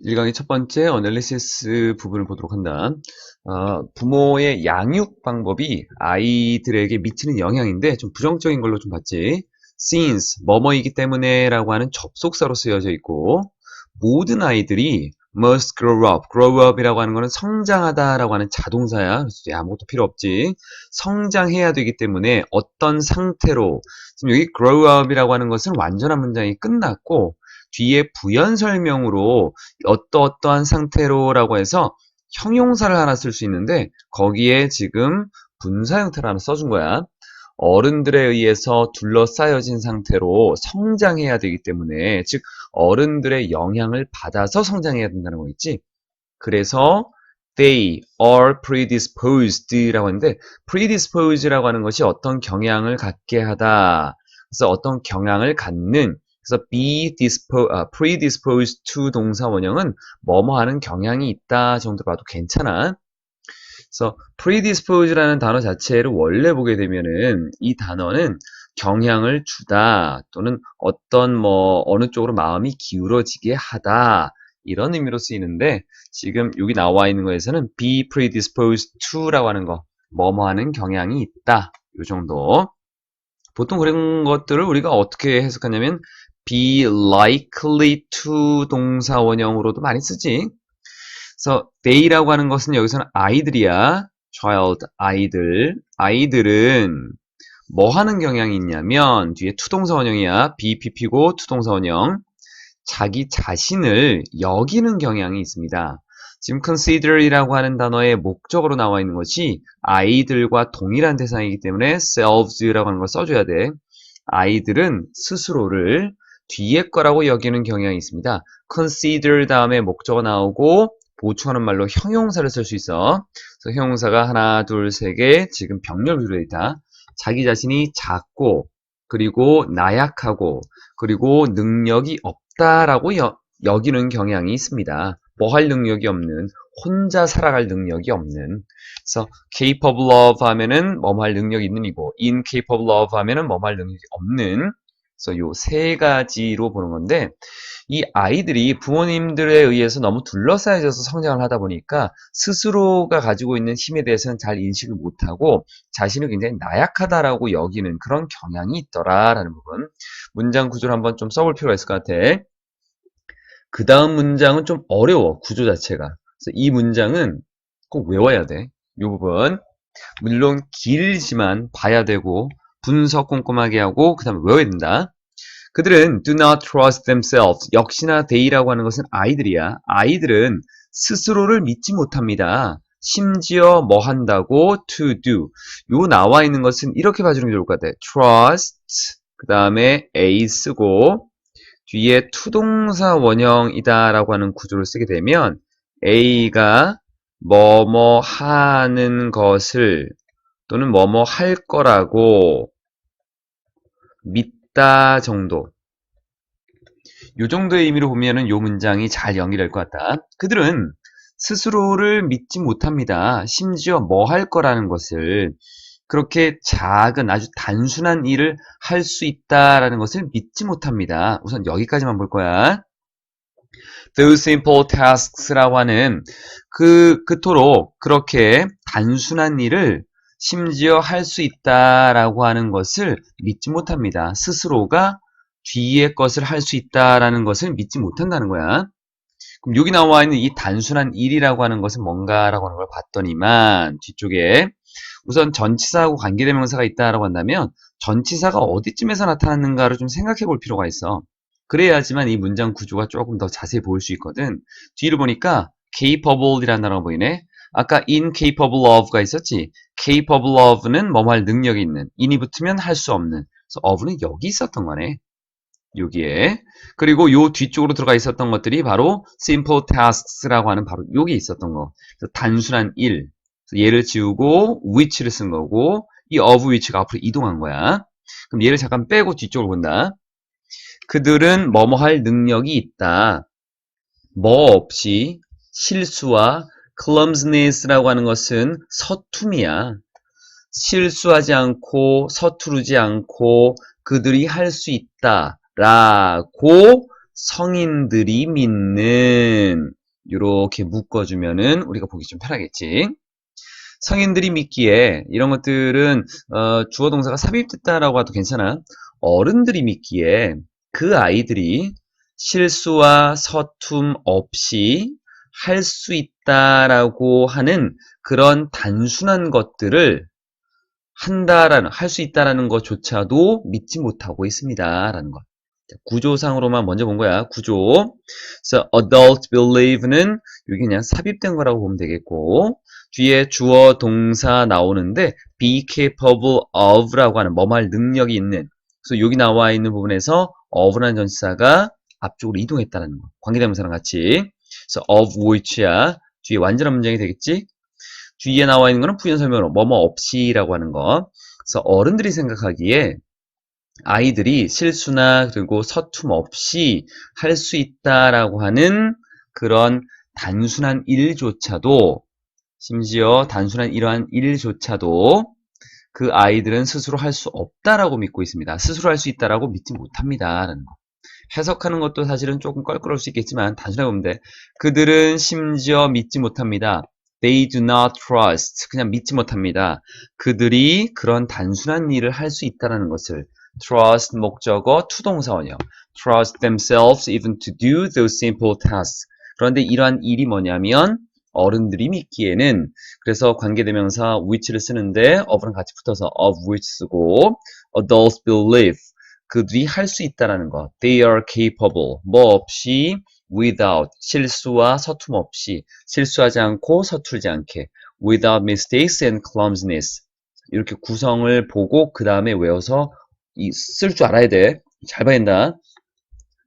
1강의 첫 번째 어널리시스 부분을 보도록 한다. 부모의 양육 방법이 아이들에게 미치는 영향인데 좀 부정적인 걸로 좀 봤지. since, 뭐뭐이기 때문에 라고 하는 접속사로 쓰여져 있고, 모든 아이들이 must grow up, grow up이라고 하는 거는 성장하다 라고 하는 자동사야. 그래서 아무것도 필요 없지. 성장해야 되기 때문에 어떤 상태로, 지금 여기 grow up이라고 하는 것은 완전한 문장이 끝났고, 뒤에 부연 설명으로 어떠어떠한 상태로라고 해서 형용사를 하나 쓸 수 있는데 거기에 지금 분사 형태를 하나 써준 거야. 어른들에 의해서 둘러싸여진 상태로 성장해야 되기 때문에, 즉 어른들의 영향을 받아서 성장해야 된다는 거겠지. 그래서 they are predisposed라고 하는데, predisposed라고 하는 것이 어떤 경향을 갖게 하다. 그래서 어떤 경향을 갖는, 그래서 predisposed to 동사 원형은 뭐뭐 하는 경향이 있다 정도 봐도 괜찮아. 그래서 predispose라는 단어 자체를 원래 보게 되면은 이 단어는 경향을 주다 또는 어떤 어느 쪽으로 마음이 기울어지게 하다 이런 의미로 쓰이는데, 지금 여기 나와 있는 거에서는 be predisposed to라고 하는 거, 뭐뭐 하는 경향이 있다 요 정도. 보통 그런 것들을 우리가 어떻게 해석하냐면 be likely to 동사 원형으로도 많이 쓰지. 그래서 they라고 하는 것은 여기서는 아이들이야. child, 아이들. 아이들은 뭐 하는 경향이 있냐면 뒤에 투동사 원형이야. BPP고 투동사 원형. 자기 자신을 여기는 경향이 있습니다. 지금 consider이라고 하는 단어의 목적으로 나와 있는 것이 아이들과 동일한 대상이기 때문에 selves라고 하는 걸 써줘야 돼. 아이들은 스스로를 뒤에 거라고 여기는 경향이 있습니다. consider 다음에 목적어 나오고 보충하는 말로 형용사를 쓸 수 있어. 그래서 형용사가 하나, 둘, 세 개 지금 병렬로 되어 있다. 자기 자신이 작고 그리고 나약하고 그리고 능력이 없다라고 여기는 경향이 있습니다. 뭐 할 능력이 없는, 혼자 살아갈 능력이 없는. 그래서 capable of 하면은 뭐뭐 할 능력이 있는 이고 incapable of 하면은 뭐뭐 할 능력이 없는. 그래서 요 세 가지로 보는 건데, 이 아이들이 부모님들에 의해서 너무 둘러싸여져서 성장을 하다 보니까 스스로가 가지고 있는 힘에 대해서는 잘 인식을 못하고 자신을 굉장히 나약하다라고 여기는 그런 경향이 있더라라는 부분. 문장 구조를 한번 좀 써볼 필요가 있을 것 같아. 그 다음 문장은 좀 어려워, 구조 자체가. 그래서 이 문장은 꼭 외워야 돼. 이 부분. 물론 길지만 봐야 되고 분석 꼼꼼하게 하고 그 다음에 외워야 된다. 그들은 do not trust themselves. 역시나 they라고 하는 것은 아이들이야. 아이들은 스스로를 믿지 못합니다. 심지어 뭐 한다고? to do. 요 나와 있는 것은 이렇게 봐주는 게 좋을 것 같아. trust, 그 다음에 a 쓰고 뒤에 투동사 원형이다라고 하는 구조를 쓰게 되면 A가 뭐뭐 하는 것을 또는 뭐뭐 할 거라고 믿다 정도. 요 정도의 의미로 보면은 요 문장이 잘 연결될 것 같다. 그들은 스스로를 믿지 못합니다. 심지어 뭐 할 거라는 것을, 그렇게 작은 아주 단순한 일을 할 수 있다라는 것을 믿지 못합니다. 우선 여기까지만 볼 거야. Those simple tasks라고 하는 그토록 그렇게 단순한 일을 심지어 할 수 있다라고 하는 것을 믿지 못합니다. 스스로가 뒤의 것을 할 수 있다라는 것을 믿지 못한다는 거야. 그럼 여기 나와 있는 이 단순한 일이라고 하는 것은 뭔가라고 하는 걸 봤더니만 뒤쪽에 우선 전치사하고 관계대명사가 있다라고 한다면 전치사가 어디쯤에서 나타났는가를 좀 생각해 볼 필요가 있어. 그래야지만 이 문장 구조가 조금 더 자세히 보일 수 있거든. 뒤를 보니까 capable이라는 단어가 보이네. 아까 incapable of가 있었지. capable of는 뭐뭐 할 능력이 있는, in이 붙으면 할 수 없는. 그래서 of는 여기 있었던 거네. 여기에. 그리고 요 뒤쪽으로 들어가 있었던 것들이 바로 simple tasks라고 하는 바로 여기 있었던 거. 그래서 단순한 일. 그래서 얘를 지우고 which를 쓴 거고 이 of which가 앞으로 이동한 거야. 그럼 얘를 잠깐 빼고 뒤쪽으로 본다. 그들은 뭐뭐 할 능력이 있다. 뭐 없이 실수와 clumsiness라고 하는 것은 서툼이야. 실수하지 않고 서투르지 않고 그들이 할 수 있다 라고 성인들이 믿는 이렇게 묶어주면은 우리가 보기 좀 편하겠지. 성인들이 믿기에 이런 것들은 주어 동사가 삽입됐다라고 해도 괜찮아. 어른들이 믿기에 그 아이들이 실수와 서툼 없이 할 수 있다라고 하는 그런 단순한 것들을 할 수 있다라는 것조차도 믿지 못하고 있습니다라는 것. 구조상으로만 먼저 본 거야. 구조. 그래서 adult believe는 여기 그냥 삽입된 거라고 보면 되겠고, 뒤에 주어 동사 나오는데 be capable of라고 하는 뭐뭐할 능력이 있는. 그래서 여기 나와 있는 부분에서 of라는 전치사가 앞쪽으로 이동했다는 거. 관계대명사랑 같이. 그래서 of which야. 뒤에 완전한 문장이 되겠지? 뒤에 나와 있는 거는 부연 설명으로 뭐뭐 없이라고 하는 거. 그래서 어른들이 생각하기에 아이들이 실수나 그리고 서툼 없이 할 수 있다라고 하는 그런 단순한 일조차도, 심지어 단순한 이러한 일조차도 그 아이들은 스스로 할 수 없다라고 믿고 있습니다. 스스로 할 수 있다라고 믿지 못합니다라는 거. 해석하는 것도 사실은 조금 껄끄러울 수 있겠지만 단순하게 보면 돼. 그들은 심지어 믿지 못합니다. They do not trust. 그냥 믿지 못합니다. 그들이 그런 단순한 일을 할 수 있다는 것을. trust 목적어 투동사원형. trust themselves even to do those simple tasks. 그런데 이러한 일이 뭐냐면 어른들이 믿기에는, 그래서 관계대명사 which를 쓰는데 of랑 같이 붙어서 of which 쓰고 adults believe. 그들이 할 수 있다라는 것. They are capable. 뭐 없이 without. 실수와 서툼 없이. 실수하지 않고 서툴지 않게. without mistakes and clumsiness. 이렇게 구성을 보고 그 다음에 외워서 쓸 줄 알아야 돼. 잘 봐야 된다.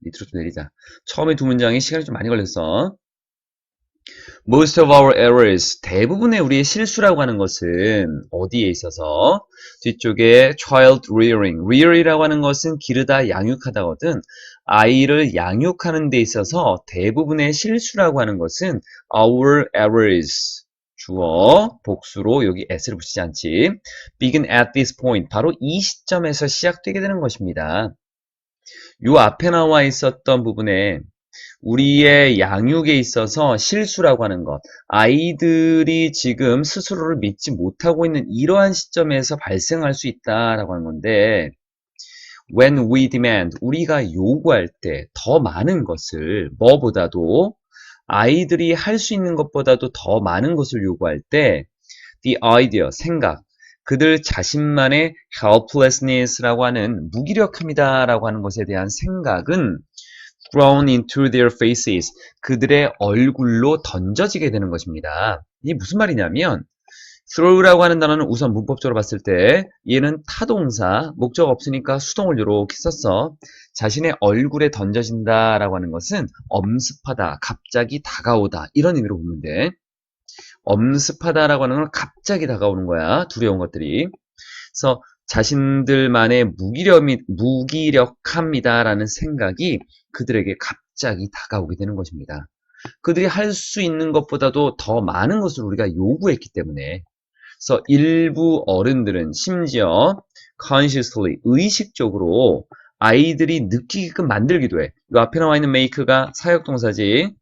밑으로 좀 내리자. 처음에 두 문장이 시간이 좀 많이 걸렸어. Most of our errors, 대부분의 우리의 실수라고 하는 것은 어디에 있어서? 뒤쪽에 child rearing, rear이라고 하는 것은 기르다, 양육하다거든. 아이를 양육하는 데 있어서 대부분의 실수라고 하는 것은 our errors, 주어, 복수로 여기 s를 붙이지 않지. begin at this point, 바로 이 시점에서 시작되게 되는 것입니다. 요 앞에 나와 있었던 부분에 우리의 양육에 있어서 실수라고 하는 것, 아이들이 지금 스스로를 믿지 못하고 있는 이러한 시점에서 발생할 수 있다라고 하는 건데, when we demand, 우리가 요구할 때 더 많은 것을, 뭐보다도 아이들이 할 수 있는 것보다도 더 많은 것을 요구할 때 the idea, 생각, 그들 자신만의 helplessness라고 하는 무기력함이다라고 하는 것에 대한 생각은 thrown into their faces, 그들의 얼굴로 던져지게 되는 것입니다. 이게 무슨 말이냐면 throw라고 하는 단어는 우선 문법적으로 봤을 때 얘는 타동사, 목적 없으니까 수동을 이렇게 썼어. 자신의 얼굴에 던져진다라고 하는 것은 엄습하다, 갑자기 다가오다 이런 의미로 보면 돼. 엄습하다라고 하는 건 갑자기 다가오는 거야. 두려운 것들이. 그래서 자신들만의 무기력합니다라는 생각이 그들에게 갑자기 다가오게 되는 것입니다. 그들이 할 수 있는 것보다도 더 많은 것을 우리가 요구했기 때문에. 그래서 일부 어른들은 심지어 consciously, 의식적으로 아이들이 느끼게끔 만들기도 해. 이 앞에 나와 있는 make가 사역동사지.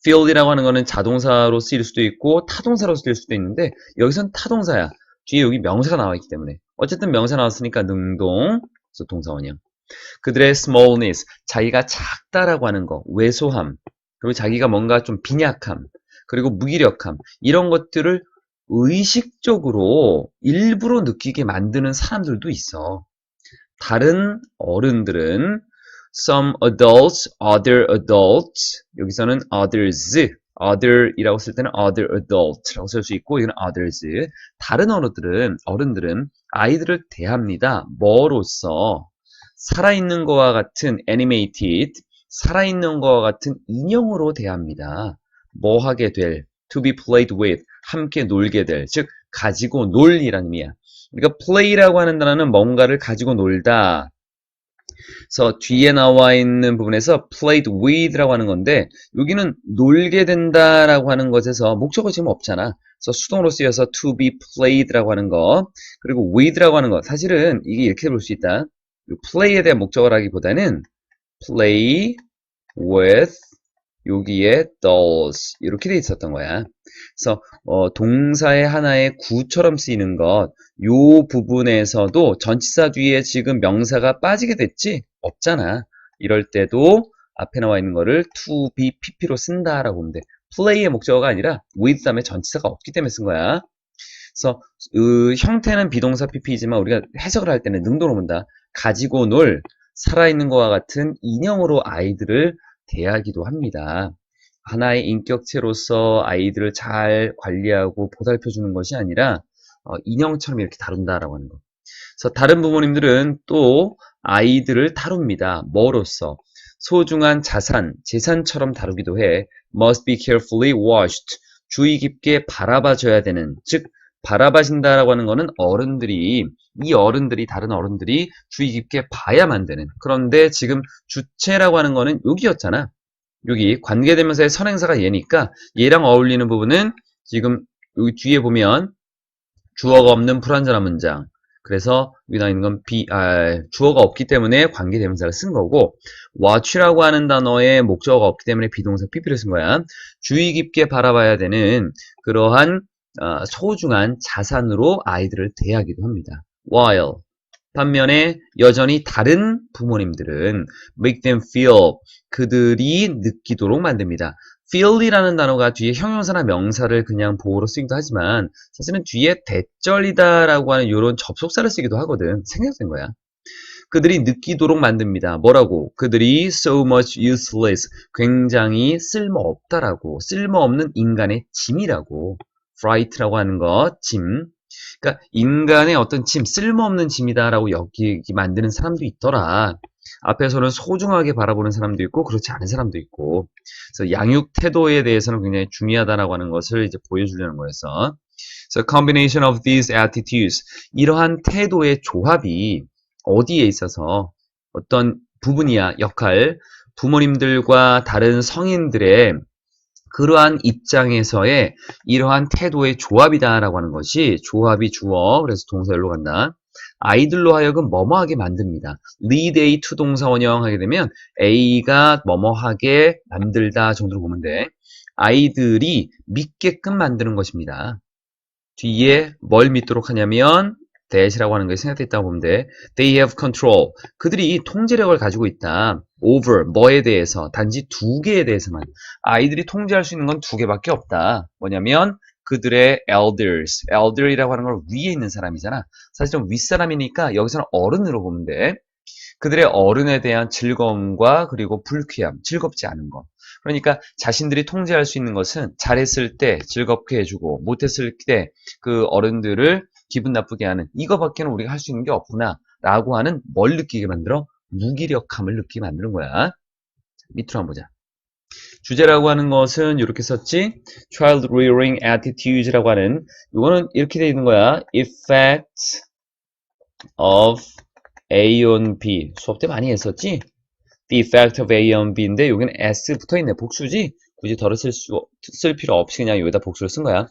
feel이라고 하는 거는 자동사로 쓰일 수도 있고 타동사로 쓰일 수도 있는데 여기선 타동사야. 뒤에 여기 명사가 나와 있기 때문에. 어쨌든 명사 나왔으니까 능동, 그래서 동사원형. 그들의 smallness, 자기가 작다라고 하는 거, 왜소함, 그리고 자기가 뭔가 좀 빈약함, 그리고 무기력함, 이런 것들을 의식적으로 일부러 느끼게 만드는 사람들도 있어. 다른 어른들은 some adults, other adults, 여기서는 others, other이라고 쓸 때는 other adult라고 쓸 수 있고 이건 others. 다른 어른들은 아이들을 대합니다. 뭐로써? 살아있는 것과 같은 animated, 살아있는 것과 같은 인형으로 대합니다. 뭐 하게 될, to be played with, 함께 놀게 될, 즉 가지고 놀이라는 의미야. 그러니까 play라고 하는 단어는 뭔가를 가지고 놀다. 그래서 뒤에 나와 있는 부분에서 played with라고 하는 건데 여기는 놀게 된다라고 하는 것에서 목적어 지금 없잖아. 그래서 수동으로 쓰여서 to be played라고 하는 거, 그리고 with라고 하는 거, 사실은 이게 이렇게 볼 수 있다. play에 대한 목적어라기보다는 play with 여기에 dolls 이렇게 돼 있었던 거야. 그래서 동사의 하나의 구처럼 쓰이는 것, 요 부분에서도 전치사 뒤에 지금 명사가 빠지게 됐지? 없잖아. 이럴 때도 앞에 나와 있는 거를 to be pp로 쓴다라고 보면 돼. play의 목적어가 아니라 with 다음에 전치사가 없기 때문에 쓴 거야. 그래서 형태는 비동사 pp이지만 우리가 해석을 할 때는 능동으로 본다. 가지고 놀, 살아있는 것과 같은 인형으로 아이들을 대하기도 합니다. 하나의 인격체로서 아이들을 잘 관리하고 보살펴주는 것이 아니라 인형처럼 이렇게 다룬다라고 하는 거. 그래서 다른 부모님들은 또 아이들을 다룹니다. 뭐로써? 소중한 자산, 재산처럼 다루기도 해. must be carefully watched. 주의 깊게 바라봐줘야 되는, 즉 바라봐신다라고 하는 거는 이 어른들이 다른 어른들이 주의 깊게 봐야만 되는. 그런데 지금 주체라고 하는 거는 여기였잖아. 여기 관계대명사의 선행사가 얘니까 얘랑 어울리는 부분은 지금 여기 뒤에 보면 주어가 없는 불완전한 문장. 그래서 여기 나와 있는 건 주어가 없기 때문에 관계대명사를 쓴 거고, watch라고 하는 단어에 목적어가 없기 때문에 비동사 pp를 쓴 거야. 주의 깊게 바라봐야 되는 그러한 소중한 자산으로 아이들을 대하기도 합니다. while 반면에 여전히 다른 부모님들은 make them feel 그들이 느끼도록 만듭니다. feel이라는 단어가 뒤에 형용사나 명사를 그냥 보호로 쓰기도 하지만 사실은 뒤에 대절이다라고 하는 이런 접속사를 쓰기도 하거든. 생략된 거야. 그들이 느끼도록 만듭니다. 뭐라고? 그들이 so much useless 굉장히 쓸모없다라고, 쓸모없는 인간의 짐이라고, fright라고 하는 것, 짐. 그러니까 인간의 어떤 짐, 쓸모없는 짐이다라고 여기게 만드는 사람도 있더라. 앞에서는 소중하게 바라보는 사람도 있고 그렇지 않은 사람도 있고. 그래서 양육 태도에 대해서는 굉장히 중요하다라고 하는 것을 이제 보여주려는 거였어. So combination of these attitudes. 이러한 태도의 조합이 어디에 있어서 어떤 부분이야, 역할, 부모님들과 다른 성인들의 그러한 입장에서의 이러한 태도의 조합이다라고 하는 것이 조합이 주어, 그래서 동사열로 간다. 아이들로 하여금 뭐뭐하게 만듭니다. lead A to 동사 원형하게 되면 A가 뭐뭐하게 만들다 정도로 보면 돼. 아이들이 믿게끔 만드는 것입니다. 뒤에 뭘 믿도록 하냐면 that이라고 하는 것이 생략되어 있다고 보면 돼. They have control. 그들이 통제력을 가지고 있다. over, 뭐에 대해서? 단지 두 개에 대해서만. 아이들이 통제할 수 있는 건 두 개밖에 없다. 뭐냐면 그들의 elders. elder이라고 하는 건 위에 있는 사람이잖아. 사실 좀 윗사람이니까 여기서는 어른으로 보면 돼. 그들의 어른에 대한 즐거움과 그리고 불쾌함, 즐겁지 않은 것. 그러니까 자신들이 통제할 수 있는 것은 잘했을 때 즐겁게 해주고 못했을 때 그 어른들을 기분 나쁘게 하는 이거밖에는 우리가 할 수 있는 게 없구나 라고 하는 뭘 느끼게 만들어? 무기력함을 느끼게 만드는 거야. 밑으로 한번 보자. 주제라고 하는 것은 이렇게 썼지. Child rearing attitudes라고 하는 이거는 이렇게 돼 있는 거야. Effect of A on B. 수업 때 많이 했었지? The effect of A on B인데 여기는 S 붙어있네. 복수지? 굳이 덜어 쓸 필요 없이 그냥 여기다 복수를 쓴 거야.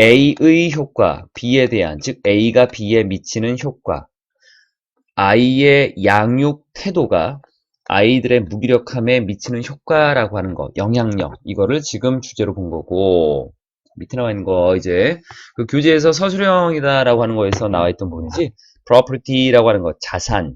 A의 효과, B에 대한, 즉 A가 B에 미치는 효과, 아이의 양육 태도가 아이들의 무기력함에 미치는 효과라고 하는 것, 영향력, 이거를 지금 주제로 본 거고, 밑에 나와 있는 거 이제 그 교재에서 서술형이다라고 하는 거에서 나와 있던 부분이지, property라고 하는 것, 자산,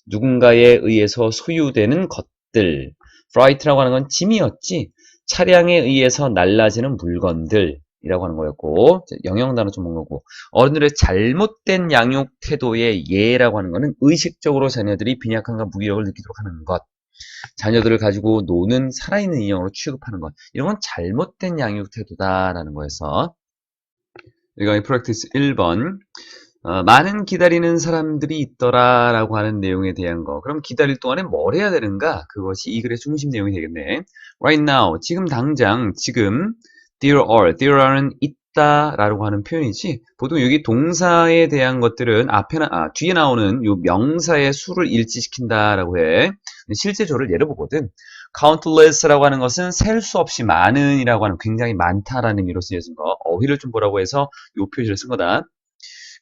누군가에 의해서 소유되는 것들, fright라고 하는 건 짐이었지, 차량에 의해서 날라지는 물건들, 이라고 하는 거였고, 영영 단어 좀 본 거고, 어른들의 잘못된 양육 태도의 예라고 하는 거는 의식적으로 자녀들이 빈약함과 무기력을 느끼도록 하는 것, 자녀들을 가지고 노는 살아있는 인형으로 취급하는 것, 이런 건 잘못된 양육 태도다라는 거여서 이거 프랙티스 1번. 많은 기다리는 사람들이 있더라 라고 하는 내용에 대한 거. 그럼 기다릴 동안에 뭘 해야 되는가? 그것이 이 글의 중심 내용이 되겠네. Right now, 지금 당장, 지금 there are는 있다 라고 하는 표현이지. 보통 여기 동사에 대한 것들은 뒤에 나오는 요 명사의 수를 일치시킨다 라고 해. 실제 조를 예로 보거든. countless라고 하는 것은 셀 수 없이 많은 이라고 하는 굉장히 많다라는 의미로 쓰여진 거. 어휘를 좀 보라고 해서 요 표시를 쓴 거다.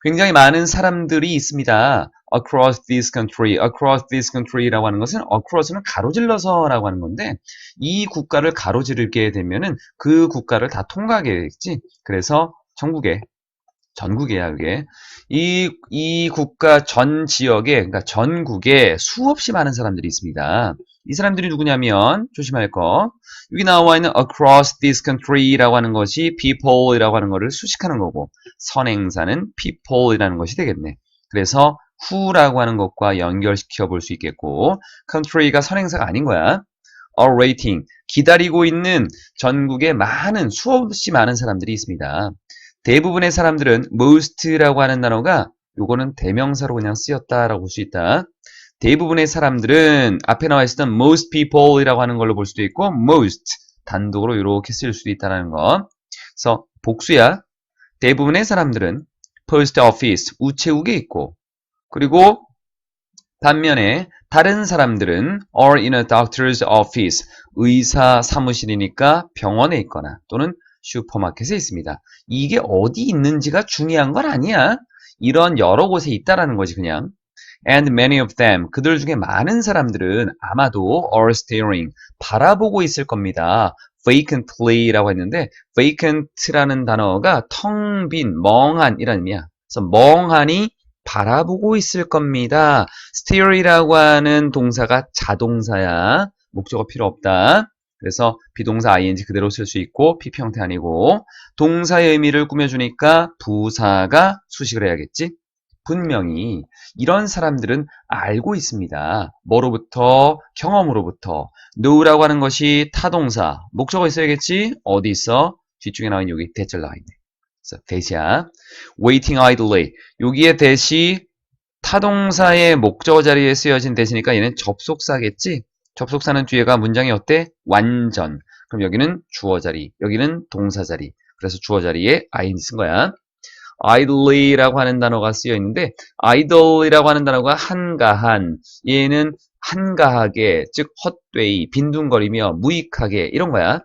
굉장히 많은 사람들이 있습니다. across this country, across this country라고 하는 것은 across는 가로질러서라고 하는 건데 이 국가를 가로지르게 되면은 그 국가를 다 통과하게 되겠지. 그래서 전국이야, 그게. 이 국가 전 지역에, 그러니까 전국에 수없이 많은 사람들이 있습니다. 이 사람들이 누구냐면, 조심할 거. 여기 나와 있는 across this country라고 하는 것이 people이라고 하는 것을 수식하는 거고, 선행사는 people이라는 것이 되겠네. 그래서 who라고 하는 것과 연결시켜 볼 수 있겠고, country가 선행사가 아닌 거야. awaiting, 기다리고 있는 전국에 수없이 많은 사람들이 있습니다. 대부분의 사람들은 most라고 하는 단어가 요거는 대명사로 그냥 쓰였다라고 볼 수 있다. 대부분의 사람들은 앞에 나와 있었던 most people이라고 하는 걸로 볼 수도 있고 most 단독으로 이렇게 쓸 수도 있다는 거. 그래서 복수야. 대부분의 사람들은 post office 우체국에 있고 그리고 반면에 다른 사람들은 are in a doctor's office 의사 사무실이니까 병원에 있거나 또는 슈퍼마켓에 있습니다. 이게 어디 있는지가 중요한 건 아니야. 이런 여러 곳에 있다라는 거지 그냥. And many of them, 그들 중에 많은 사람들은 아마도 are staring, 바라보고 있을 겁니다. vacantly라고 했는데 vacant라는 단어가 텅 빈, 멍한 이란 의미야. 그래서 멍하니 바라보고 있을 겁니다. stare이라고 하는 동사가 자동사야. 목적어 필요 없다. 그래서 비동사 ing 그대로 쓸 수 있고 PP 형태 아니고 동사의 의미를 꾸며주니까 부사가 수식을 해야겠지. 분명히 이런 사람들은 알고 있습니다. 뭐로부터? 경험으로부터. know라고 하는 것이 타동사. 목적어 있어야겠지? 어디 있어? 뒤쪽에 나와 있는 여기 대절 나와 있네. 그래서 대시야. waiting idly. 여기에 대시 타동사의 목적어 자리에 쓰여진 대시니까 얘는 접속사겠지? 접속사는 뒤에가 문장이 어때? 완전. 그럼 여기는 주어 자리, 여기는 동사 자리. 그래서 주어 자리에 ing 쓴 거야. idly라고 하는 단어가 쓰여 있는데 idle이라고 하는 단어가 한가한. 얘는 한가하게, 즉 헛되이, 빈둥거리며 무익하게 이런 거야.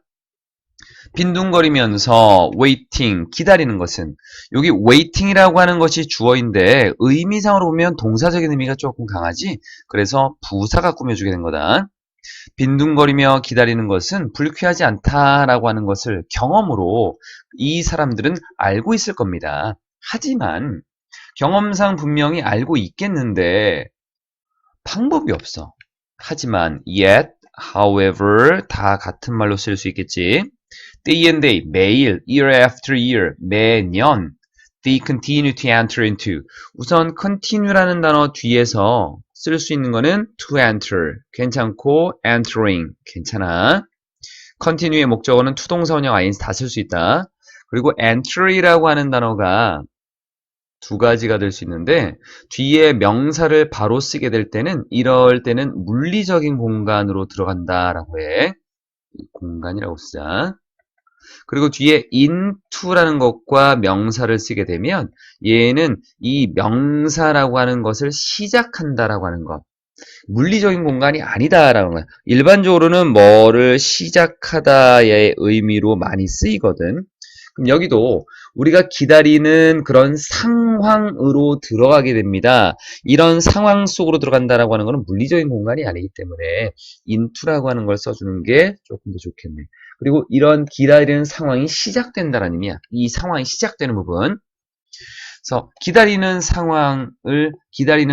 빈둥거리면서 waiting, 기다리는 것은 여기 waiting이라고 하는 것이 주어인데 의미상으로 보면 동사적인 의미가 조금 강하지. 그래서 부사가 꾸며주게 된 거다. 빈둥거리며 기다리는 것은 불쾌하지 않다라고 하는 것을 경험으로 이 사람들은 알고 있을 겁니다. 하지만 경험상 분명히 알고 있겠는데 방법이 없어. 하지만 yet, however 다 같은 말로 쓸 수 있겠지. day and day, 매일, year after year, 매년 they continue to enter into. 우선 continue라는 단어 뒤에서 쓸 수 있는 거는 to enter, 괜찮고 entering, 괜찮아. continue의 목적어는 투동사 원형 ing 다 쓸 수 있다. 그리고 entry라고 하는 단어가 두 가지가 될 수 있는데 뒤에 명사를 바로 쓰게 될 때는 이럴 때는 물리적인 공간으로 들어간다라고 해. 공간이라고 쓰자. 그리고 뒤에 into라는 것과 명사를 쓰게 되면 얘는 이 명사라고 하는 것을 시작한다라고 하는 것. 물리적인 공간이 아니다라는 거야. 일반적으로는 뭐를 시작하다의 의미로 많이 쓰이거든. 그럼 여기도 우리가 기다리는 그런 상황으로 들어가게 됩니다. 이런 상황 속으로 들어간다라고 하는 것은 물리적인 공간이 아니기 때문에 into라고 하는 걸 써주는 게 조금 더 좋겠네. 그리고 이런 기다리는 상황이 시작된다는 의미야. 이 상황이 시작되는 부분. 그래서 기다리는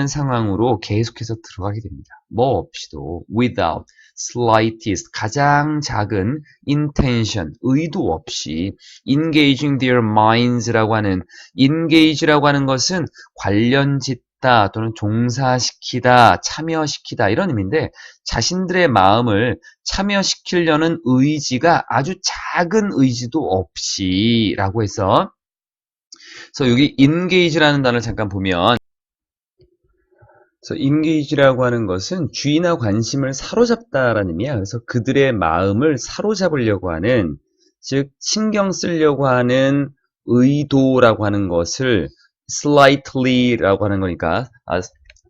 상황으로 계속해서 들어가게 됩니다. 뭐 없이도 without, slightest, 가장 작은 intention, 의도 없이 engaging their minds라고 하는 engage라고 하는 것은 관련짓다 또는 종사시키다, 참여시키다 이런 의미인데 자신들의 마음을 참여시키려는 의지가 아주 작은 의지도 없이 라고 해서 그래서 여기 engage라는 단어를 잠깐 보면 그래서 engage라고 하는 것은 주의나 관심을 사로잡다라는 의미야. 그래서 그들의 마음을 사로잡으려고 하는 즉 신경 쓰려고 하는 의도라고 하는 것을 slightly라고 하는 거니까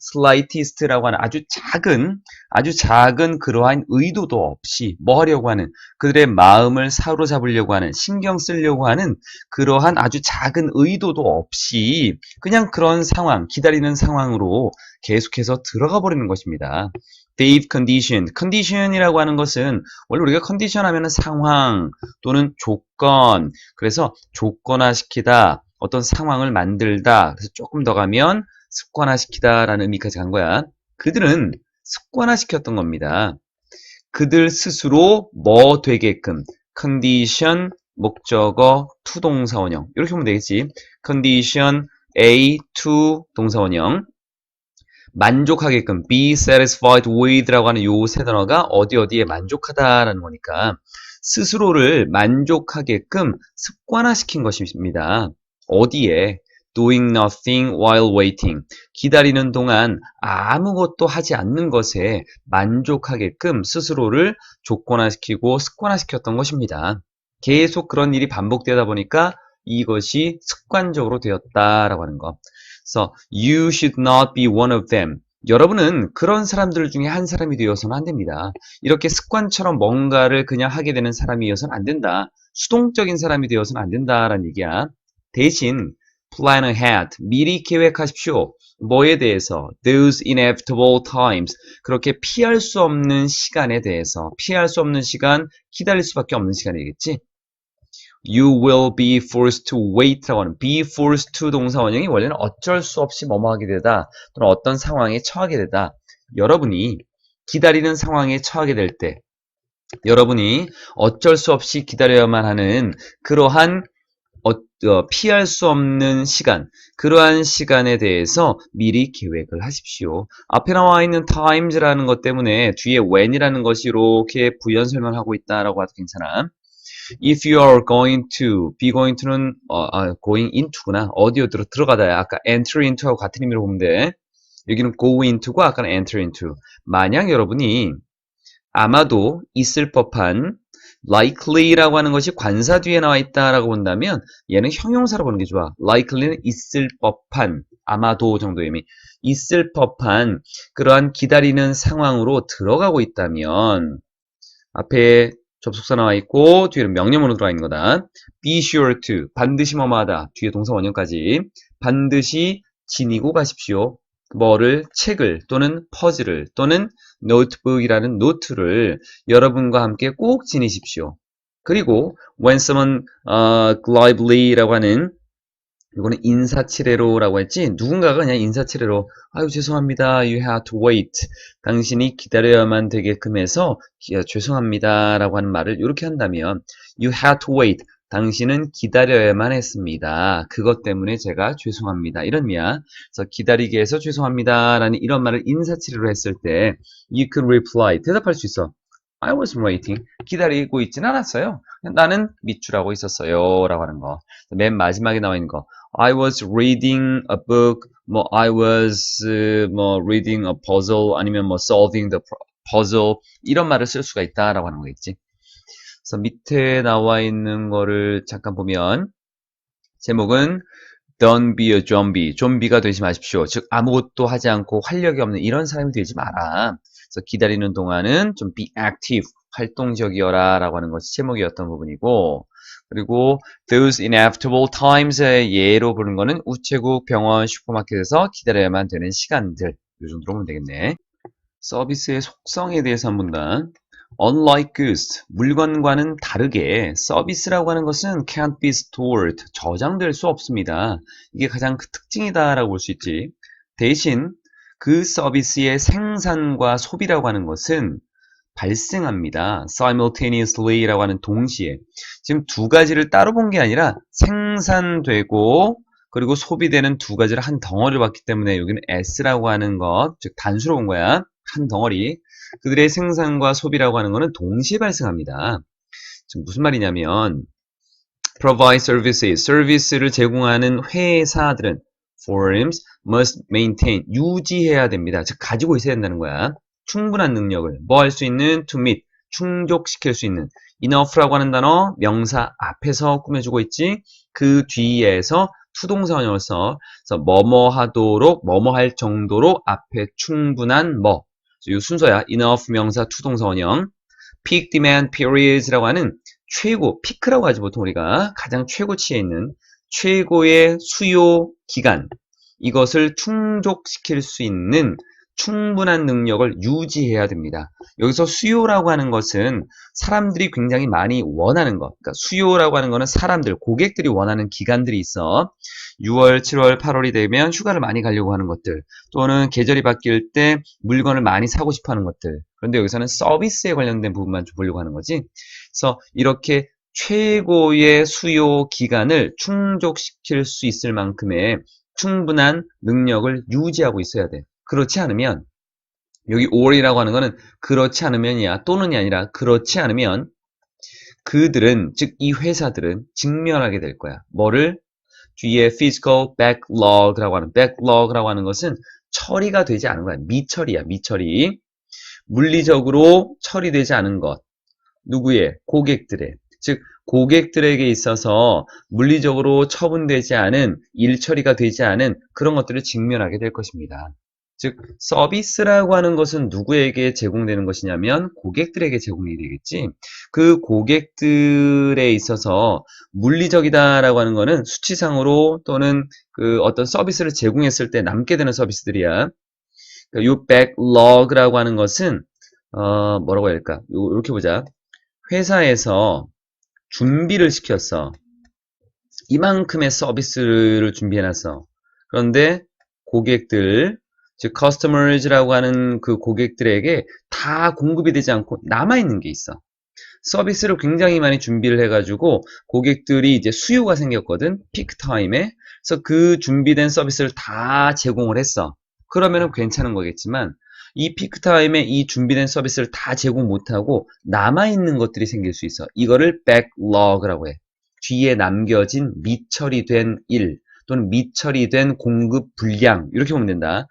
slightest라고 하는 아주 작은 그러한 의도도 없이 뭐 하려고 하는 그들의 마음을 사로잡으려고 하는 신경 쓰려고 하는 그러한 아주 작은 의도도 없이 그냥 그런 상황, 기다리는 상황으로 계속해서 들어가 버리는 것입니다. They've conditioned. condition이라고 하는 것은 원래 우리가 condition 하면은 상황 또는 조건, 그래서 조건화시키다, 어떤 상황을 만들다, 그래서 조금 더 가면 습관화시키다라는 의미까지 간 거야. 그들은 습관화시켰던 겁니다. 그들 스스로 뭐 되게끔 condition 목적어 to 동사원형 이렇게 보면 되겠지. condition A to 동사원형 만족하게끔 be satisfied with라고 하는 요 세 단어가 어디에 만족하다라는 거니까 스스로를 만족하게끔 습관화시킨 것입니다. 어디에? doing nothing while waiting. 기다리는 동안 아무것도 하지 않는 것에 만족하게끔 스스로를 조건화시키고 습관화시켰던 것입니다. 계속 그런 일이 반복되다 보니까 이것이 습관적으로 되었다라고 하는 거. 그래서 you should not be one of them. 여러분은 그런 사람들 중에 한 사람이 되어서는 안 됩니다. 이렇게 습관처럼 뭔가를 그냥 하게 되는 사람이어서는 안 된다. 수동적인 사람이 되어서는 안 된다라는 얘기야. 대신 plan ahead. 미리 계획하십시오. 뭐에 대해서? Those inevitable times. 그렇게 피할 수 없는 시간에 대해서. 피할 수 없는 시간, 기다릴 수밖에 없는 시간이겠지. You will be forced to wait라고 하는 be forced to 동사 원형이 원래는 어쩔 수 없이 뭐뭐 하게 되다 또는 어떤 상황에 처하게 되다. 여러분이 기다리는 상황에 처하게 될 때 여러분이 어쩔 수 없이 기다려야만 하는 그러한 피할 수 없는 시간, 그러한 시간에 대해서 미리 계획을 하십시오. 앞에 나와 있는 times라는 것 때문에 뒤에 when이라는 것이 이렇게 부연 설명하고 있다라고 해도 괜찮아. If you are going to, be going to는 going into구나. 어디로 들어가다야. 아까 enter into하고 같은 의미로 보면 돼. 여기는 go into고 아까는 enter into. 만약 여러분이 아마도 있을 법한 likely라고 하는 것이 관사 뒤에 나와 있다라고 본다면 얘는 형용사로 보는 게 좋아. likely는 있을 법한, 아마도 정도의 의미. 있을 법한 그러한 기다리는 상황으로 들어가고 있다면 앞에 접속사 나와 있고 뒤에는 명령어로 들어가 있는 거다. Be sure to 반드시 뭐뭐하다. 뒤에 동사 원형까지 반드시 지니고 가십시오. 뭐를? 책을 또는 퍼즐을 또는 노트북이라는 노트를 여러분과 함께 꼭 지니십시오. 그리고 when someone glibly라고 하는 이거는 인사치레로라고 했지. 누군가가 그냥 인사치레로 아유 죄송합니다. You have to wait. 당신이 기다려야만 되게끔 해서 죄송합니다 라고 하는 말을 이렇게 한다면 You have to wait. 당신은 기다려야만 했습니다. 그것 때문에 제가 죄송합니다. 이런 의미야. 그래서 기다리게 해서 죄송합니다 라는 이런 말을 인사치레로 했을 때 You could reply. 대답할 수 있어. I was waiting. 기다리고 있진 않았어요. 나는 밑줄하고 있었어요 라고 하는 거. 맨 마지막에 나와 있는 거. I was reading a book, I was reading a puzzle, 아니면 solving the puzzle 이런 말을 쓸 수가 있다라고 하는 거겠지. 그래서 밑에 나와 있는 거를 잠깐 보면 제목은 Don't be a zombie. 좀비가 되지 마십시오. 즉 아무것도 하지 않고 활력이 없는 이런 사람이 되지 마라. 그래서 기다리는 동안은 좀 be active, 활동적이어라 라고 하는 것이 제목이었던 부분이고 그리고 those inevitable times의 예로 보는 거는 우체국, 병원, 슈퍼마켓에서 기다려야만 되는 시간들 이 정도로 보면 되겠네. 서비스의 속성에 대해서 한번 본다. Unlike goods, 물건과는 다르게 서비스라고 하는 것은 can't be stored, 저장될 수 없습니다. 이게 가장 그 특징이다라고 볼 수 있지. 대신 그 서비스의 생산과 소비라고 하는 것은 발생합니다. simultaneously라고 하는 동시에. 지금 두 가지를 따로 본 게 아니라 생산되고 그리고 소비되는 두 가지를 한 덩어리를 봤기 때문에 여기는 S라고 하는 것, 즉 단수로 본 거야. 한 덩어리. 그들의 생산과 소비라고 하는 것은 동시에 발생합니다. 지금 무슨 말이냐면 provide services, 서비스를 제공하는 회사들은 firms must maintain, 유지해야 됩니다. 즉 가지고 있어야 된다는 거야. 충분한 능력을 뭐 할 수 있는 to meet, 충족시킬 수 있는 enough라고 하는 단어 명사 앞에서 꾸며주고 있지. 그 뒤에서 투동사 원형을 써. 그래서 뭐뭐 하도록 뭐뭐 할 정도로 앞에 충분한 뭐. 이 순서야. enough 명사 투동사 원형. peak demand periods라고 하는 최고, 피크라고 하지 보통 우리가 가장 최고치에 있는 최고의 수요 기간, 이것을 충족시킬 수 있는 충분한 능력을 유지해야 됩니다. 여기서 수요라고 하는 것은 사람들이 굉장히 많이 원하는 것, 그러니까 수요라고 하는 것은 사람들, 고객들이 원하는 기간들이 있어. 6월, 7월, 8월이 되면 휴가를 많이 가려고 하는 것들, 또는 계절이 바뀔 때 물건을 많이 사고 싶어 하는 것들. 그런데 여기서는 서비스에 관련된 부분만 좀 보려고 하는 거지. 그래서 이렇게 최고의 수요 기간을 충족시킬 수 있을 만큼의 충분한 능력을 유지하고 있어야 돼. 그렇지 않으면, 여기 or이라고 하는 거는 그렇지 않으면이야, 또는이 아니라 그렇지 않으면 그들은, 즉 이 회사들은 직면하게 될 거야. 뭐를? 뒤에 physical backlog라고 하는, backlog라고 하는 것은 처리가 되지 않은 거야. 미처리야, 미처리. 물리적으로 처리되지 않은 것. 누구의? 고객들의. 즉 고객들에게 있어서 물리적으로 처분되지 않은, 일 처리가 되지 않은 그런 것들을 직면하게 될 것입니다. 즉 서비스라고 하는 것은 누구에게 제공되는 것이냐면 고객들에게 제공이 되겠지. 그 고객들에 있어서 물리적이다라고 하는 것은 수치상으로 또는 그 어떤 서비스를 제공했을 때 남게 되는 서비스들이야. 이 backlog라고 하는 것은 뭐라고 해야 될까? 이렇게 보자. 회사에서 준비를 시켰어. 이만큼의 서비스를 준비해놨어. 그런데 고객들, 즉 customers라고 하는 그 고객들에게 다 공급이 되지 않고 남아있는 게 있어. 서비스를 굉장히 많이 준비를 해가지고 고객들이 이제 수요가 생겼거든. 피크 타임에. 그래서 그 준비된 서비스를 다 제공을 했어. 그러면은 괜찮은 거겠지만 이 피크 타임에 이 준비된 서비스를 다 제공 못하고 남아있는 것들이 생길 수 있어. 이거를 backlog라고 해. 뒤에 남겨진 미처리된 일 또는 미처리된 공급 분량, 이렇게 보면 된다.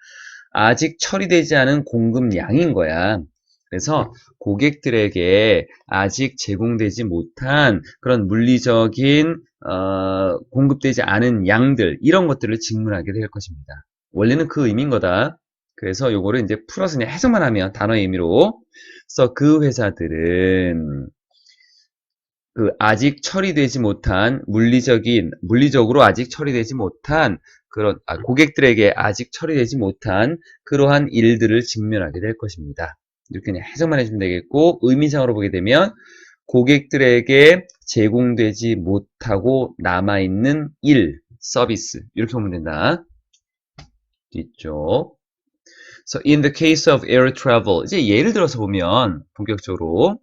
아직 처리되지 않은 공급량인 거야. 그래서 고객들에게 아직 제공되지 못한 그런 물리적인 공급되지 않은 양들, 이런 것들을 직문하게 될 것입니다. 원래는 그 의미인 거다. 그래서 요거를 이제 풀어서 그냥 해석만 하면 단어의 의미로. 그래서 그 회사들은 그 아직 처리되지 못한 물리적으로 아직 처리되지 못한 그런 고객들에게 아직 처리되지 못한 그러한 일들을 직면하게 될 것입니다. 이렇게 그냥 해석만 해주면 되겠고, 의미상으로 보게 되면 고객들에게 제공되지 못하고 남아있는 일, 서비스, 이렇게 보면 된다. 뒤쪽. So in the case of air travel, 이제 예를 들어서 보면 본격적으로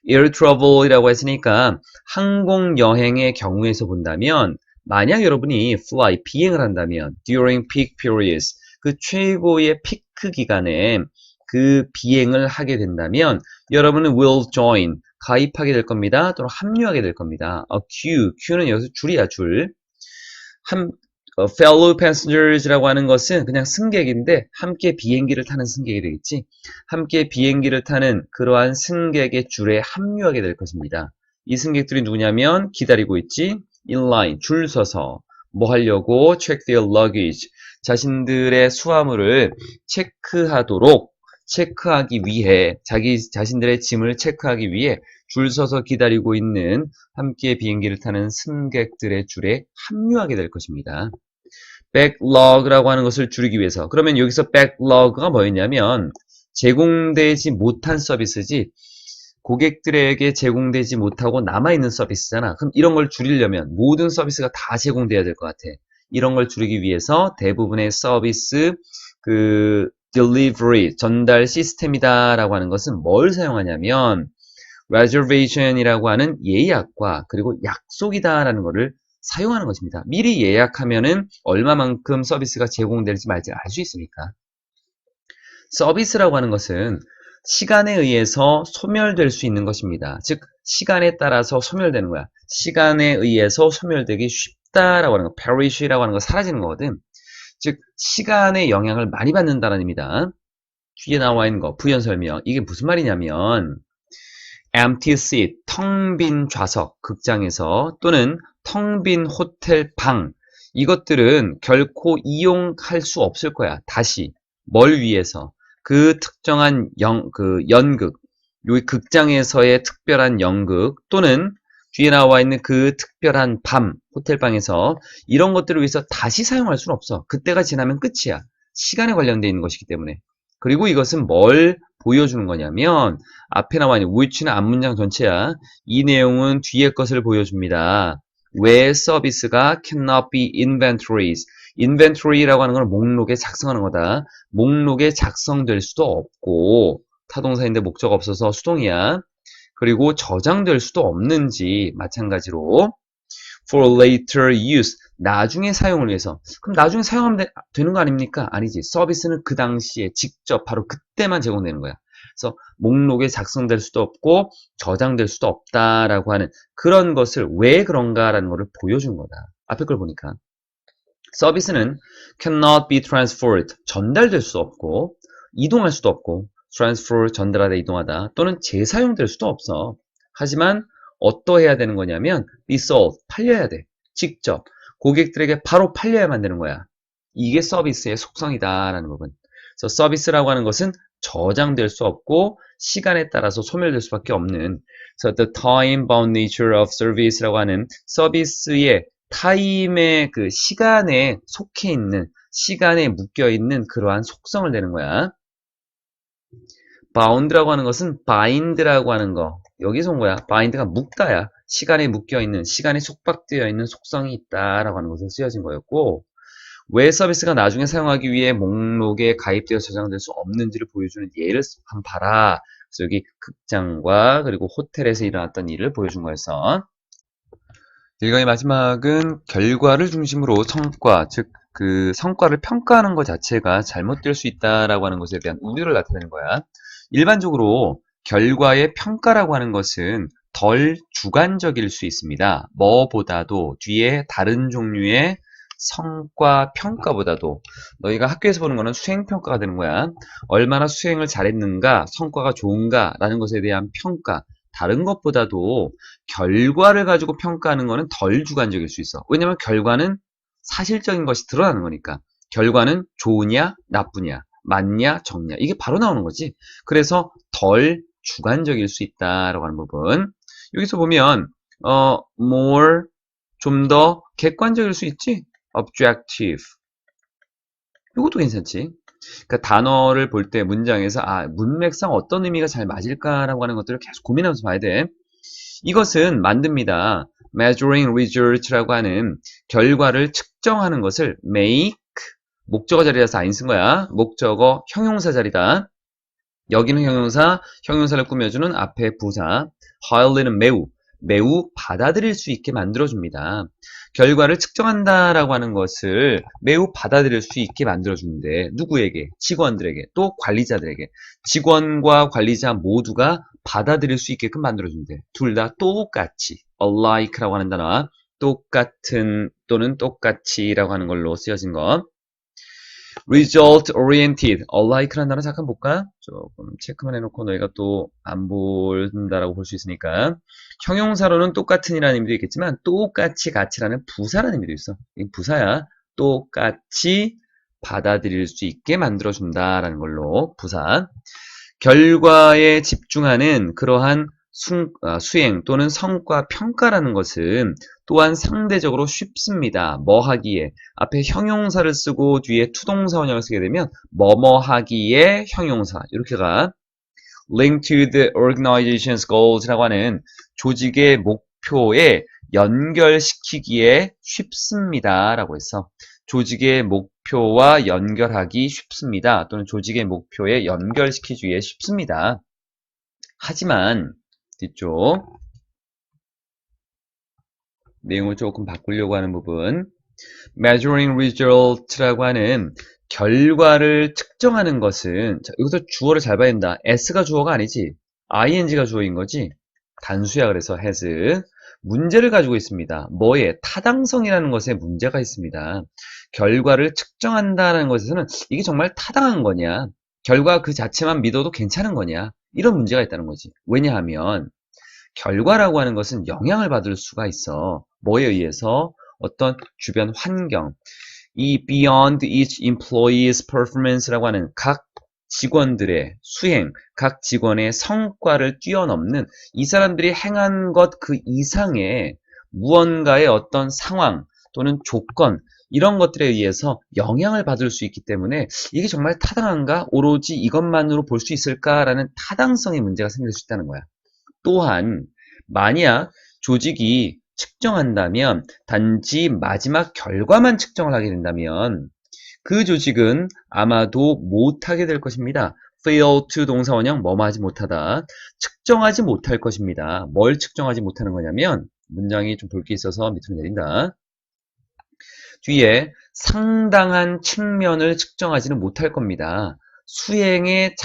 air travel이라고 했으니까 항공 여행의 경우에서 본다면, 만약 여러분이 fly, 비행을 한다면 during peak periods, 그 최고의 피크 기간에 그 비행을 하게 된다면 여러분은 will join, 가입하게 될 겁니다. 또는 합류하게 될 겁니다. Q는 여기서 줄이야, 줄. fellow passengers라고 하는 것은 그냥 승객인데 함께 비행기를 타는 승객이 되겠지. 함께 비행기를 타는 그러한 승객의 줄에 합류하게 될 것입니다. 이 승객들이 누구냐면 기다리고 있지. in line, 줄 서서 뭐 하려고? check their luggage, 자신들의 수화물을 체크하기 위해, 자신들의 짐을 체크하기 위해 줄 서서 기다리고 있는 함께 비행기를 타는 승객들의 줄에 합류하게 될 것입니다. backlog라고 하는 것을 줄이기 위해서. 그러면 여기서 backlog가 뭐였냐면 제공되지 못한 서비스지, 고객들에게 제공되지 못하고 남아있는 서비스잖아. 그럼 이런 걸 줄이려면 모든 서비스가 다 제공돼야 될 것 같아. 이런 걸 줄이기 위해서 대부분의 서비스 delivery, 전달 시스템이다 라고 하는 것은 뭘 사용하냐면 reservation이라고 하는 예약과 그리고 약속이다 라는 것을 사용하는 것입니다. 미리 예약하면은 얼마만큼 서비스가 제공될지 말지 알 수 있으니까. 서비스라고 하는 것은 시간에 의해서 소멸될 수 있는 것입니다. 즉 시간에 따라서 소멸되는 거야. 시간에 의해서 소멸되기 쉽다라고 하는 거, perish라고 하는 거 사라지는 거거든. 즉 시간의 영향을 많이 받는다는 의미다. 뒤에 나와 있는 거 부연 설명, 이게 무슨 말이냐면 empty seat, 텅 빈 좌석, 극장에서 또는 텅 빈 호텔 방 이것들은 결코 이용할 수 없을 거야. 다시 뭘 위해서? 그 특정한 연극, 요 극장에서의 특별한 연극 또는 뒤에 나와 있는 그 특별한 밤, 호텔방에서 이런 것들을 위해서 다시 사용할 수는 없어. 그때가 지나면 끝이야. 시간에 관련되어 있는 것이기 때문에. 그리고 이것은 뭘 보여주는 거냐면 앞에 나와 있는 which는 앞문장 전체야. 이 내용은 뒤에 것을 보여줍니다. 왜 서비스가 cannot be inventories. inventory라고 하는 건 목록에 작성하는 거다. 목록에 작성될 수도 없고 타동사인데 목적 없어서 수동이야. 그리고 저장될 수도 없는지 마찬가지로 for later use 나중에 사용을 위해서 그럼 나중에 사용하면 되는 거 아닙니까? 아니지. 서비스는 그 당시에 직접 바로 그때만 제공되는 거야. 그래서 목록에 작성될 수도 없고 저장될 수도 없다라고 하는 그런 것을 왜 그런가라는 것을 보여준 거다. 앞에 걸 보니까 서비스는 cannot be transferred 전달될 수 없고 이동할 수도 없고 transfer 전달하다 이동하다 또는 재사용될 수도 없어. 하지만 어떠해야 되는 거냐면 be sold 팔려야 돼. 직접 고객들에게 바로 팔려야만 되는 거야. 이게 서비스의 속성이다라는 부분. 그래서 서비스라고 하는 것은 저장될 수 없고 시간에 따라서 소멸될 수밖에 없는 그래서 the time bound nature of service라고 하는 서비스의 타임의 그 시간에 속해 있는 시간에 묶여 있는 그러한 속성을 내는 거야. bound라고 하는 것은 bind라고 하는 거 여기서 온 거야. bind가 묶다야. 시간에 묶여 있는 시간에 속박되어 있는 속성이 있다라고 하는 것을 쓰여진 거였고 왜 서비스가 나중에 사용하기 위해 목록에 가입되어 저장될 수 없는지를 보여주는 예를 한번 봐라. 그래서 여기 극장과 그리고 호텔에서 일어났던 일을 보여준 거였어. 일강의 마지막은 결과를 중심으로 성과, 즉 그 성과를 평가하는 것 자체가 잘못될 수 있다라고 하는 것에 대한 우려를 나타내는 거야. 일반적으로 결과의 평가라고 하는 것은 덜 주관적일 수 있습니다. 뭐보다도 뒤에 다른 종류의 성과 평가보다도 너희가 학교에서 보는 거는 수행평가가 되는 거야. 얼마나 수행을 잘했는가, 성과가 좋은가 라는 것에 대한 평가. 다른 것보다도 결과를 가지고 평가하는 거는 덜 주관적일 수 있어. 왜냐면 결과는 사실적인 것이 드러나는 거니까. 결과는 좋으냐, 나쁘냐, 맞냐, 적냐. 이게 바로 나오는 거지. 그래서 덜 주관적일 수 있다라고 하는 부분. 여기서 보면 more 좀 더 객관적일 수 있지. objective. 이것도 괜찮지. 그러니까 단어를 볼 때 문장에서 문맥상 어떤 의미가 잘 맞을까라고 하는 것들을 계속 고민하면서 봐야 돼. 이것은 만듭니다. measuring results라고 하는 결과를 측정하는 것을 make 목적어 자리라서 안 쓴 거야. 목적어 형용사 자리다. 여기는 형용사, 형용사를 꾸며주는 앞에 부사. highly는 매우 받아들일 수 있게 만들어줍니다. 결과를 측정한다라고 하는 것을 매우 받아들일 수 있게 만들어주는데 누구에게? 직원들에게, 또 관리자들에게. 직원과 관리자 모두가 받아들일 수 있게끔 만들어준대. 둘 다 똑같이, alike라고 하는 단어와 똑같은 또는 똑같이라고 하는 걸로 쓰여진 것. result oriented, alike라는 단어 잠깐 볼까? 조금 체크만 해놓고 너희가 또 안 본다라고 볼 수 있으니까. 형용사로는 똑같은이라는 의미도 있겠지만 똑같이 같이라는 부사라는 의미도 있어. 이 부사야. 똑같이 받아들일 수 있게 만들어준다라는 걸로 부사. 결과에 집중하는 그러한 수행 또는 성과 평가라는 것은 또한 상대적으로 쉽습니다. 뭐 하기에 앞에 형용사를 쓰고 뒤에 투동사 원형을 쓰게 되면 뭐뭐 하기에 형용사 이렇게가 link to the organization's goals라고 하는 조직의 목표에 연결시키기에 쉽습니다. 라고 했어. 조직의 목표와 연결하기 쉽습니다. 또는 조직의 목표에 연결시키기에 쉽습니다. 하지만 뒤쪽 내용을 조금 바꾸려고 하는 부분 measuring result라고 하는 결과를 측정하는 것은 자, 여기서 주어를 잘 봐야 된다. s가 주어가 아니지. ing가 주어인 거지. 단수야. 그래서 has 문제를 가지고 있습니다. 뭐에? 타당성이라는 것에 문제가 있습니다. 결과를 측정한다는 것에서는 이게 정말 타당한 거냐? 결과 그 자체만 믿어도 괜찮은 거냐? 이런 문제가 있다는 거지. 왜냐하면 결과라고 하는 것은 영향을 받을 수가 있어. 뭐에 의해서? 어떤 주변 환경. 이 beyond each employee's performance라고 하는 각 직원들의 수행, 각 직원의 성과를 뛰어넘는 이 사람들이 행한 것 그 이상의 무언가의 어떤 상황 또는 조건 이런 것들에 의해서 영향을 받을 수 있기 때문에 이게 정말 타당한가? 오로지 이것만으로 볼 수 있을까라는 타당성의 문제가 생길 수 있다는 거야. 또한 만약 조직이 측정한다면 단지 마지막 결과만 측정을 하게 된다면 그 조직은 아마도 못하게 될 것입니다. fail to 동사원형 뭐뭐 하지 못하다. 측정하지 못할 것입니다. 뭘 측정하지 못하는 거냐면 문장이 좀 볼 게 있어서 밑으로 내린다. 뒤에 상당한 측면을 측정하지는 못할 겁니다. 수행의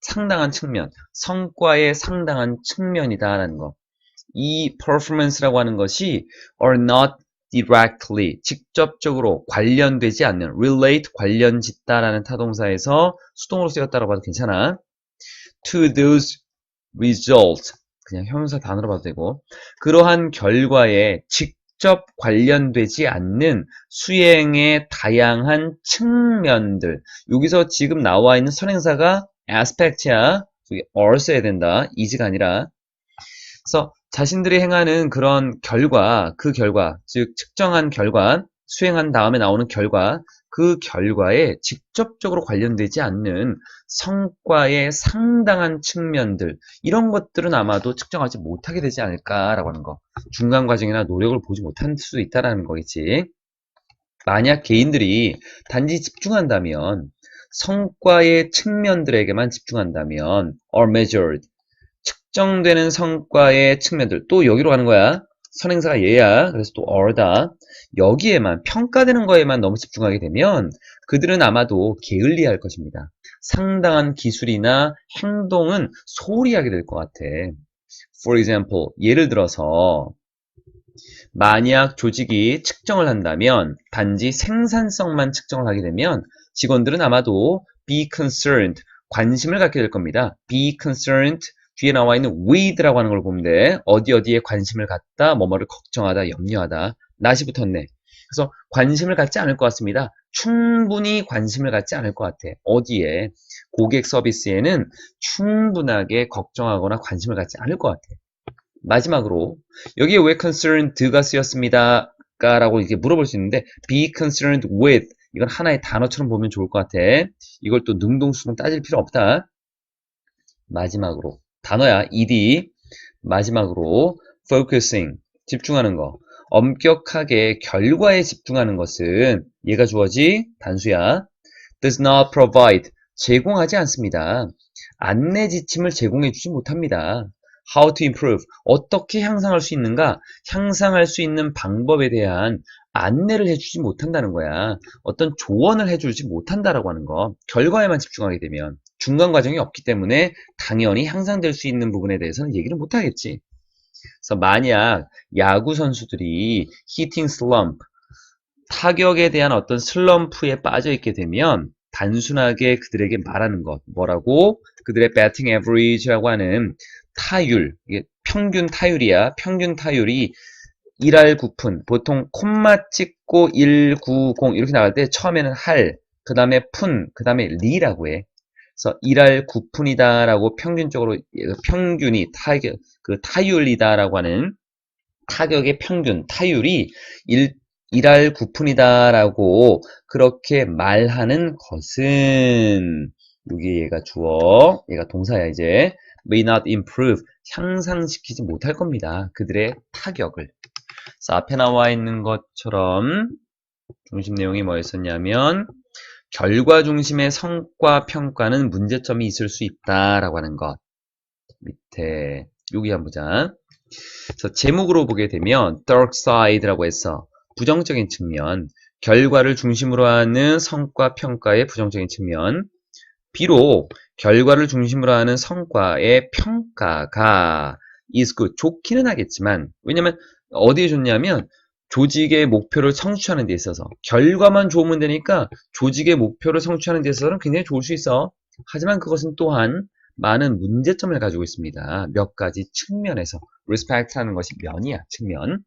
상당한 측면, 성과의 상당한 측면이다라는 거. 이 performance라고 하는 것이 are not directly, 직접적으로 관련되지 않는 relate, 관련짓다라는 타동사에서 수동으로 쓰였다고 봐도 괜찮아. to those results, 그냥 형용사 단어로 봐도 되고 그러한 결과에 직접 관련되지 않는 수행의 다양한 측면들. 여기서 지금 나와 있는 선행사가 aspect야. 여기 are 써야 된다. is가 아니라. 그래서 자신들이 행하는 그런 결과, 그 결과, 즉 측정한 결과, 수행한 다음에 나오는 결과, 그 결과에 직접적으로 관련되지 않는 성과의 상당한 측면들, 이런 것들은 아마도 측정하지 못하게 되지 않을까라고 하는 거. 중간 과정이나 노력을 보지 못할 수도 있다는 거겠지. 만약 개인들이 단지 집중한다면, 성과의 측면들에게만 집중한다면, are measured, 측정되는 성과의 측면들. 또 여기로 가는 거야. 선행사가 얘야. 그래서 또 are다. 여기에만, 평가되는 거에만 너무 집중하게 되면 그들은 아마도 게을리할 것입니다. 상당한 기술이나 행동은 소홀히 하게 될 것 같아. For example, 예를 들어서 만약 조직이 측정을 한다면 단지 생산성만 측정을 하게 되면 직원들은 아마도 be concerned, 관심을 갖게 될 겁니다. be concerned, 뒤에 나와 있는 with라고 하는 걸 보면 돼. 어디에 관심을 갖다, 뭐뭐를 걱정하다, 염려하다. 낫이 붙었네. 그래서 관심을 갖지 않을 것 같습니다. 충분히 관심을 갖지 않을 것 같아. 어디에? 고객 서비스에는 충분하게 걱정하거나 관심을 갖지 않을 것 같아. 마지막으로 여기에 왜 concerned가 쓰였습니다 라고 이렇게 물어볼 수 있는데 be concerned with, 이건 하나의 단어처럼 보면 좋을 것 같아. 이걸 또 능동수동 따질 필요 없다. 마지막으로 단어야 ed. 마지막으로 focusing, 집중하는 거. 엄격하게 결과에 집중하는 것은 얘가 주어지 단수야. does not provide, 제공하지 않습니다. 안내 지침을 제공해 주지 못합니다. how to improve, 어떻게 향상할 수 있는가? 향상할 수 있는 방법에 대한 안내를 해주지 못한다는 거야. 어떤 조언을 해주지 못한다라고 하는 거. 결과에만 집중하게 되면 중간 과정이 없기 때문에 당연히 향상될 수 있는 부분에 대해서는 얘기를 못하겠지. 그래서 만약 야구 선수들이 hitting slump, 타격에 대한 어떤 슬럼프에 빠져 있게 되면 단순하게 그들에게 말하는 것, 뭐라고? 그들의 batting average라고 하는 타율, 이게 평균 타율이야. 평균 타율이 1할 9푼, 보통 콤마 찍고 190 이렇게 나갈 때 처음에는 할, 그 다음에 푼, 그 다음에 리라고 해. 그래서 1할 9푼이다 라고 평균적으로, 평균이 타격, 그 타율이다 라고 하는 타격의 평균, 타율이 1할 9푼이다 라고 그렇게 말하는 것은, 여기 얘가 주어, 얘가 동사야 이제. may not improve, 향상시키지 못할 겁니다. 그들의 타격을. 그래서 앞에 나와 있는 것처럼 중심 내용이 뭐였었냐면 결과 중심의 성과 평가는 문제점이 있을 수 있다라고 하는 것. 밑에 여기 한번 보자. 그래서 제목으로 보게 되면 dark side라고 해서 부정적인 측면, 결과를 중심으로 하는 성과 평가의 부정적인 측면. 비록 결과를 중심으로 하는 성과의 평가가 is good, 좋기는 하겠지만, 왜냐면 어디에 좋냐면 조직의 목표를 성취하는 데 있어서 결과만 좋으면 되니까 조직의 목표를 성취하는 데 있어서는 굉장히 좋을 수 있어. 하지만 그것은 또한 많은 문제점을 가지고 있습니다. 몇 가지 측면에서 respect하는 것이 면이야, 측면.